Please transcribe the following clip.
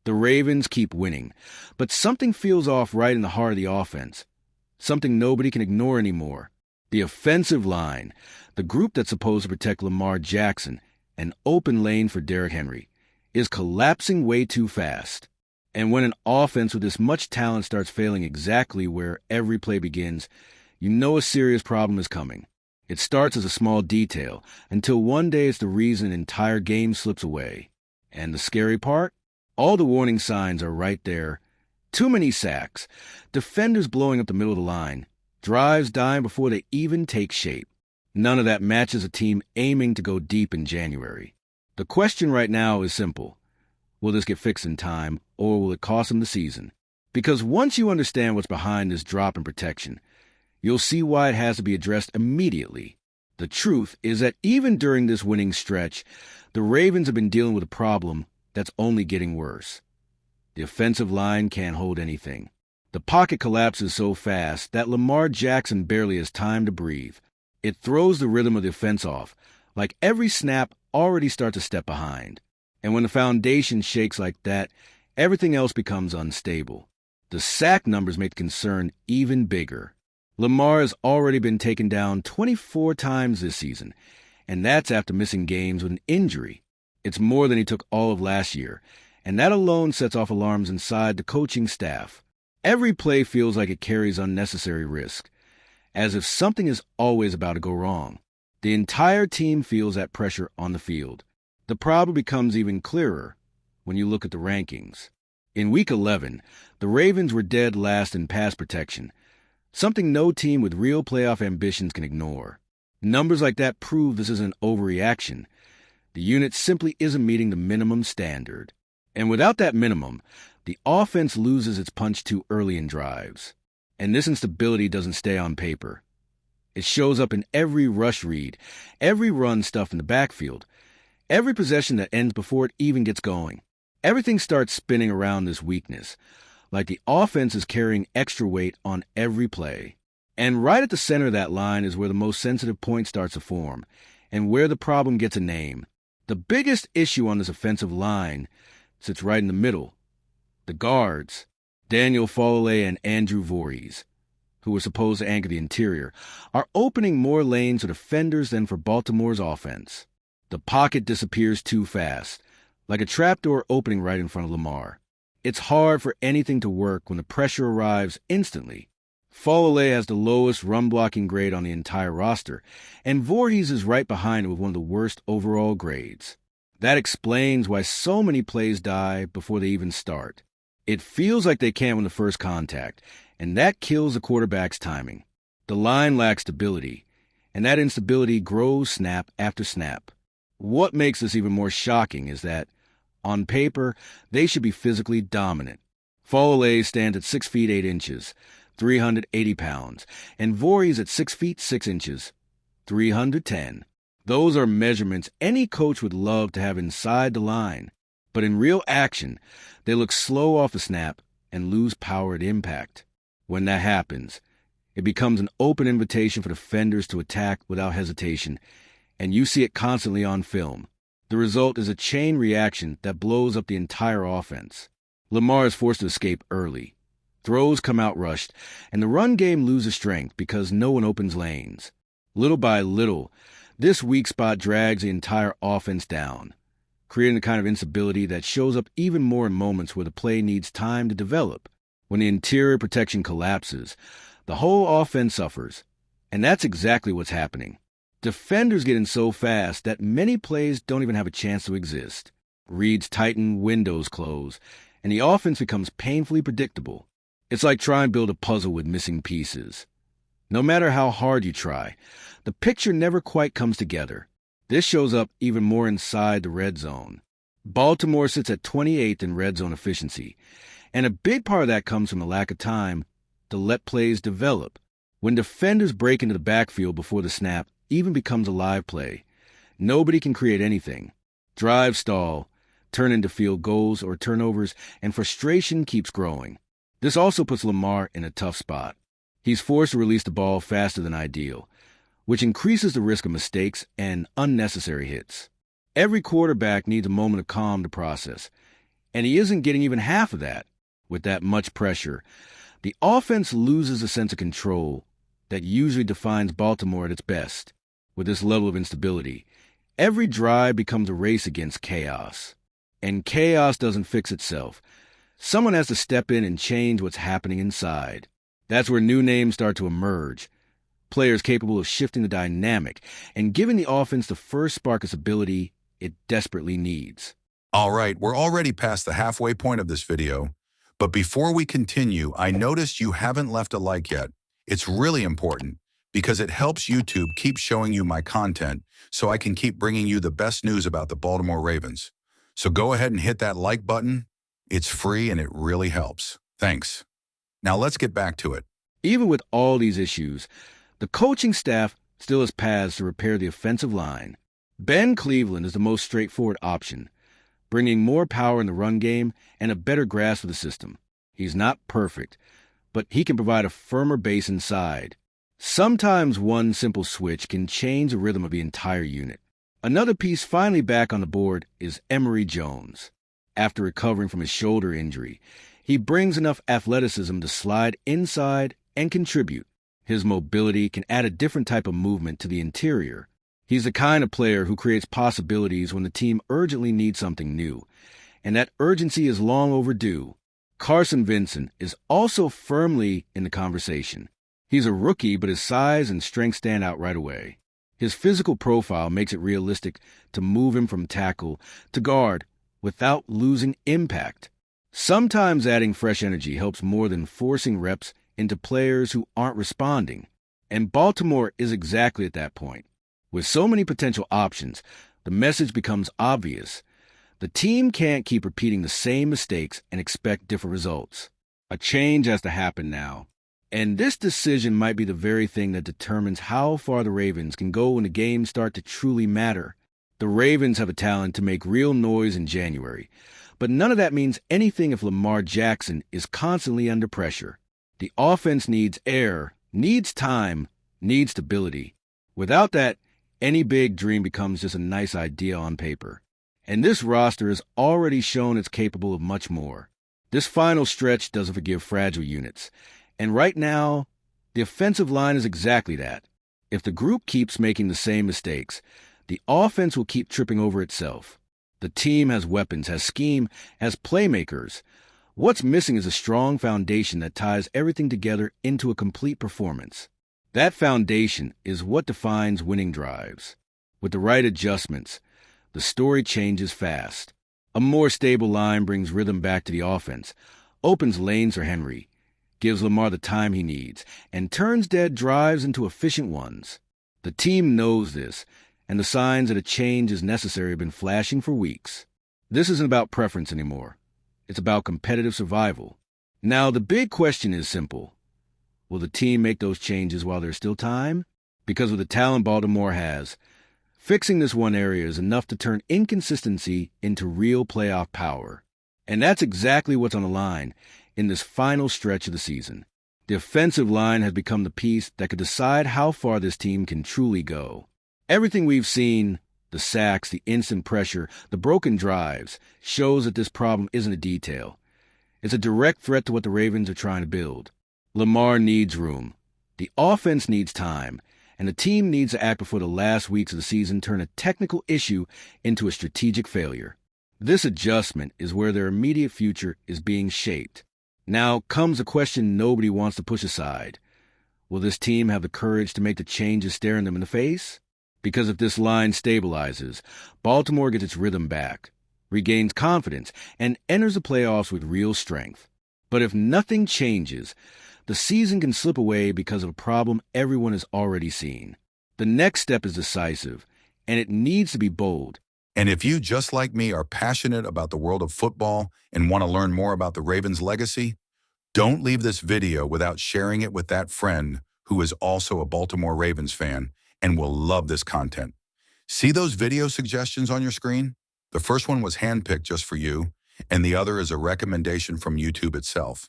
The Ravens keep winning, but something feels off right in the heart of the offense. Something nobody can ignore anymore. The offensive line, the group that's supposed to protect Lamar Jackson, an open lane for Derrick Henry, is collapsing way too fast. And when an offense with this much talent starts failing exactly where every play begins, you know a serious problem is coming. It starts as a small detail, until one day it's the reason an entire game slips away. And the scary part? All the warning signs are right there. Too many sacks, defenders blowing up the middle of the line, drives dying before they even take shape. None of that matches a team aiming to go deep in January. The question right now is simple. Will this get fixed in time, or will it cost them the season? Because once you understand what's behind this drop in protection, you'll see why it has to be addressed immediately. The truth is that even during this winning stretch, the Ravens have been dealing with a problem that's only getting worse. The offensive line can't hold anything. The pocket collapses so fast that Lamar Jackson barely has time to breathe. It throws the rhythm of the offense off, like every snap already starts a step behind. And when the foundation shakes like that, everything else becomes unstable. The sack numbers make the concern even bigger. Lamar has already been taken down 24 times this season, and that's after missing games with an injury. It's more than he took all of last year, and that alone sets off alarms inside the coaching staff. Every play feels like it carries unnecessary risk, as if something is always about to go wrong. The entire team feels that pressure on the field. The problem becomes even clearer when you look at the rankings. In Week 11, the Ravens were dead last in pass protection, something no team with real playoff ambitions can ignore. Numbers like that prove this isn't overreaction. The unit simply isn't meeting the minimum standard. And without that minimum, the offense loses its punch too early in drives. And this instability doesn't stay on paper. It shows up in every rush read, every run stuff in the backfield, every possession that ends before it even gets going. Everything starts spinning around this weakness, like the offense is carrying extra weight on every play. And right at the center of that line is where the most sensitive point starts to form, and where the problem gets a name. The biggest issue on this offensive line sits right in the middle. The guards, Daniel Foley and Andrew Voorhees, who were supposed to anchor the interior, are opening more lanes for defenders than for Baltimore's offense. The pocket disappears too fast, like a trapdoor opening right in front of Lamar. It's hard for anything to work when the pressure arrives instantly. Foley has the lowest run-blocking grade on the entire roster, and Voorhees is right behind it with one of the worst overall grades. That explains why so many plays die before they even start. It feels like they can't win the first contact, and that kills the quarterback's timing. The line lacks stability, and that instability grows snap after snap. What makes this even more shocking is that, on paper, they should be physically dominant. Foley stands at 6 feet 8 inches, 380 pounds, and Voorhees at 6 feet 6 inches, 310. Those are measurements any coach would love to have inside the line. But in real action, they look slow off the snap and lose power at impact. When that happens, it becomes an open invitation for defenders to attack without hesitation, and you see it constantly on film. The result is a chain reaction that blows up the entire offense. Lamar is forced to escape early. Throws come out rushed, and the run game loses strength because no one opens lanes. Little by little, this weak spot drags the entire offense down, creating the kind of instability that shows up even more in moments where the play needs time to develop. When the interior protection collapses, the whole offense suffers, and that's exactly what's happening. Defenders get in so fast that many plays don't even have a chance to exist. Reads tighten, windows close, and the offense becomes painfully predictable. It's like trying to build a puzzle with missing pieces. No matter how hard you try, the picture never quite comes together. This shows up even more inside the red zone. Baltimore sits at 28th in red zone efficiency, and a big part of that comes from the lack of time to let plays develop. When defenders break into the backfield before the snap even becomes a live play, nobody can create anything. Drives stall, turn into field goals or turnovers, and frustration keeps growing. This also puts Lamar in a tough spot. He's forced to release the ball faster than ideal, which increases the risk of mistakes and unnecessary hits. Every quarterback needs a moment of calm to process, And he isn't getting even half of that. With that much pressure, the offense loses a sense of control that usually defines Baltimore at its best. With this level of instability, every drive becomes a race against chaos. And chaos doesn't fix itself. Someone has to step in and change what's happening inside. That's where new names start to emerge. Players capable of shifting the dynamic and giving the offense the first spark of ability it desperately needs. All right, we're already past the halfway point of this video, but before we continue, I noticed you haven't left a like yet. It's really important because it helps YouTube keep showing you my content so I can keep bringing you the best news about the Baltimore Ravens. So go ahead and hit that like button. It's free and it really helps. Thanks. Now let's get back to it. Even with all these issues, the coaching staff still has paths to repair the offensive line. Ben Cleveland is the most straightforward option, bringing more power in the run game and a better grasp of the system. He's not perfect, but he can provide a firmer base inside. Sometimes one simple switch can change the rhythm of the entire unit. Another piece finally back on the board is Emory Jones. After recovering from his shoulder injury, he brings enough athleticism to slide inside and contribute. His mobility can add a different type of movement to the interior. He's the kind of player who creates possibilities when the team urgently needs something new, and that urgency is long overdue. Carson Vincent is also firmly in the conversation. He's a rookie, but his size and strength stand out right away. His physical profile makes it realistic to move him from tackle to guard without losing impact. Sometimes adding fresh energy helps more than forcing reps into players who aren't responding, and Baltimore is exactly at that point. With so many potential options, the message becomes obvious. The team can't keep repeating the same mistakes and expect different results. A change has to happen now. And this decision might be the very thing that determines how far the Ravens can go when the games start to truly matter. The Ravens have a talent to make real noise in January, but none of that means anything if Lamar Jackson is constantly under pressure. The offense needs air, needs time, needs stability. Without that, any big dream becomes just a nice idea on paper. And this roster has already shown it's capable of much more. This final stretch doesn't forgive fragile units. And right now, the offensive line is exactly that. If the group keeps making the same mistakes, the offense will keep tripping over itself. The team has weapons, has scheme, has playmakers. What's missing is a strong foundation that ties everything together into a complete performance. That foundation is what defines winning drives. With the right adjustments, the story changes fast. A more stable line brings rhythm back to the offense, opens lanes for Henry, gives Lamar the time he needs, and turns dead drives into efficient ones. The team knows this, and the signs that a change is necessary have been flashing for weeks. This isn't about preference anymore. It's about competitive survival. Now, the big question is simple. Will the team make those changes while there's still time? Because with the talent Baltimore has, fixing this one area is enough to turn inconsistency into real playoff power. And that's exactly what's on the line in this final stretch of the season. The offensive line has become the piece that could decide how far this team can truly go. Everything we've seen, the sacks, the instant pressure, the broken drives, shows that this problem isn't a detail. It's a direct threat to what the Ravens are trying to build. Lamar needs room. The offense needs time. And the team needs to act before the last weeks of the season turn a technical issue into a strategic failure. This adjustment is where their immediate future is being shaped. Now comes a question nobody wants to push aside. Will this team have the courage to make the changes staring them in the face? Because if this line stabilizes, Baltimore gets its rhythm back, regains confidence, and enters the playoffs with real strength. But if nothing changes, the season can slip away because of a problem everyone has already seen. The next step is decisive, and it needs to be bold. And if you, just like me, are passionate about the world of football and want to learn more about the Ravens' legacy, don't leave this video without sharing it with that friend who is also a Baltimore Ravens fan and will love this content. See those video suggestions on your screen? The first one was handpicked just for you, and the other is a recommendation from YouTube itself.